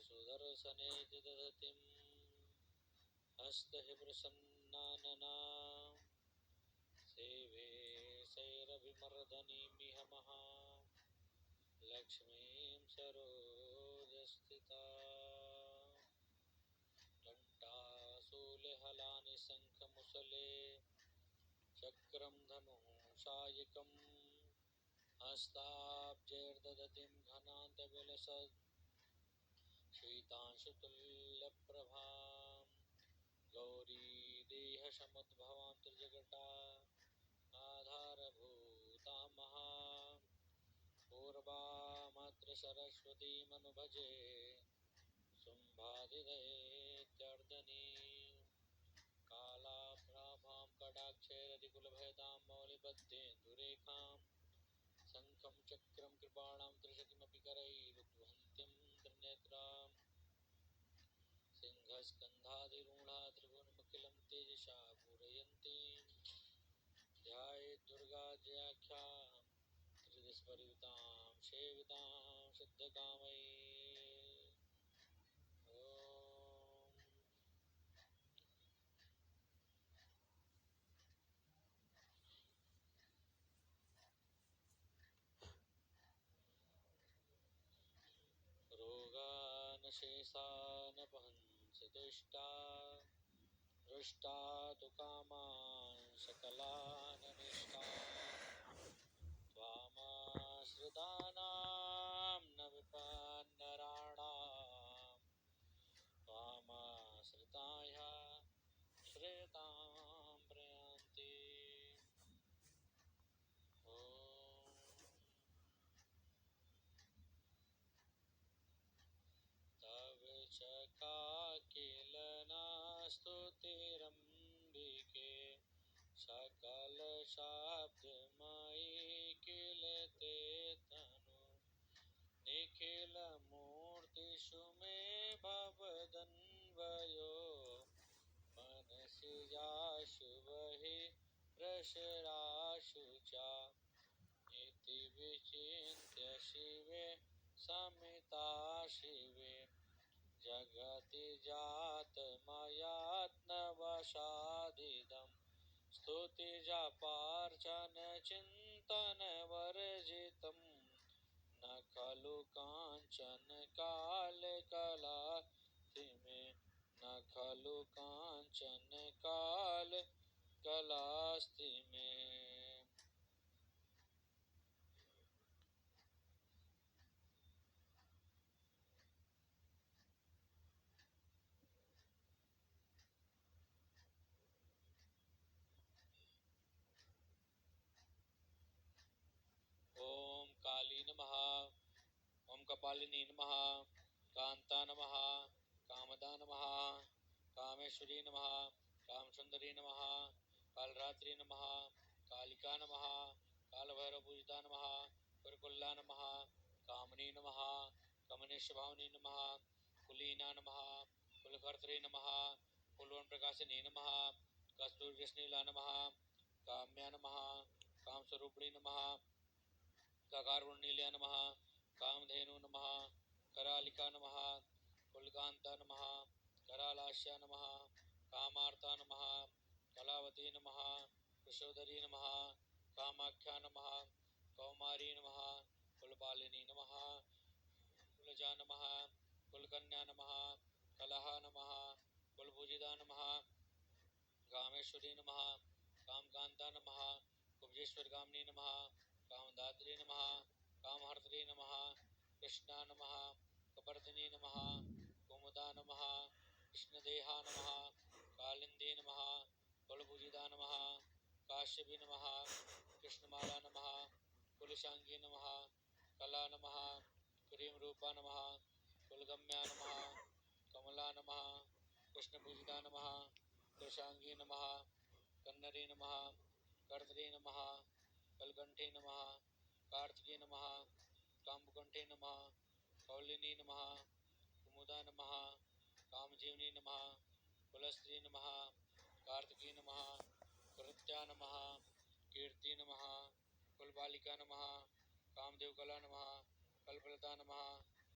सुदर्शने दधतिं हस्तहिप्रसन्नानना सेवे सैरभिमर्दनीमिह लक्ष्मीं सरोजस्थिता घण्टाशूलहलानि शङ्खमुसले चक्रं धनुषायकं हस्ताब्जैर्दधतिं घनान्तविलसत् शीतांशुतुल्यप्रभां गौरीदेहसमुद्भवां त्रिजगटा आधारभूतां पूर्वामत्र सरस्वतीमनुभजे शुम्भादिदैत्यर्दनीं कालाभ्राभां कटाक्षैरधिकुलभयदां मौलिबद्धेन्दुरेखां शङ्खं चक्रं कृपाणां त्रिशतिमपि करैरुद्वहन्तीं त्रिनेत्रां सिंहस्कन्धाधिरूढा त्रिभुवनमखिलं तेजसा पूरयन्तीं ध्यायेत् दुर्गा जयाख्यां त्रिदिशपरिवृतां सेवितां सिद्धकामये रोगानशेषानपहंसतुष्टा हृष्टा तु कामान् सकलाननिष्टान् त्वामाश्रितानां न विपन्नराणां त्वामाश्रिताय श्रेतां प्रयान्ति तव च काकिलनास्तुतिरम्बिके सकलशब्दमयी किल ते तनु निखिलमूर्तिषु मे भवदन्वयो मनसि जाशु बहि प्रसराशु च इति विचिन्त्य शिवे समिता शिवे जगति जातमयात्नवशादिदं स्तुतिजपार्चन चिन्तनवर्जितं न खलु काञ्चन कालकलास्तिमे न खलु काञ्चन कालकलास्तिमे। ओम काली नमः, ओम कपालिनी नमः, कांता नमः, कामदा नमः, कामेश्वरी नमः, कामसुंदरी नमः, कालरात्रि नमः, कालिका नमः, कालभैरवपूजिता नमः, कुरकुल्ला नमः, कामनी नमः, कमनेशभावनी नमः, कुलीना नमः, कुलकर्त्री नमः, कुलवन प्रकाशिनी नमः, कस्तूरजस्नीला नमः, काम्या नमः, कामस्वरूपिणी नमः, काकारवृणील्या नमः, कामधेनु नमः, करालिका नमः, कुलकांता नमः, करालास्या नमः, कामार्ता नमः, कलावती नमः, कुशोदरी नमः, कामाख्या नमः, कौमारी नमः, कुलपालिनी नमः, कुलजा नमः, कुलकन्या नमः, कलहा नमः, कुलभुजिदा नमः, कामेश्वरी नमः, कामकांता नमः, कुब्जेश्वरगामिनी नमः, कामदात्री नमः, कामहर्त्री नमः, कृष्णा नमः, कपर्दिनी नमः, कुमुदा नमः, कृष्णदेहा नमः, कालिंदी नमः, कुलभुजिदा नमः, काश्यपी नमः, कृष्णमाला नमः, कुलशांगी नमः, कला नमः, क्रीमरूपा नमः, कुलगम्या नमः, कमला नमः, कृष्णपूजिता नमः, कुलशांगी नमः, कन्नरी नमः, कर्दरी नमः, कलकंठी नमः, कार्तिकी नमः, कामकुंठी नमः, कौलिनी नमः, कुमुदा नमः, कामजीवनी नमः, कुलस्त्री नमः, कार्तिकी नमः, कुरुत्या नमः, कीर्ति नमः, कुलबालिका नमः,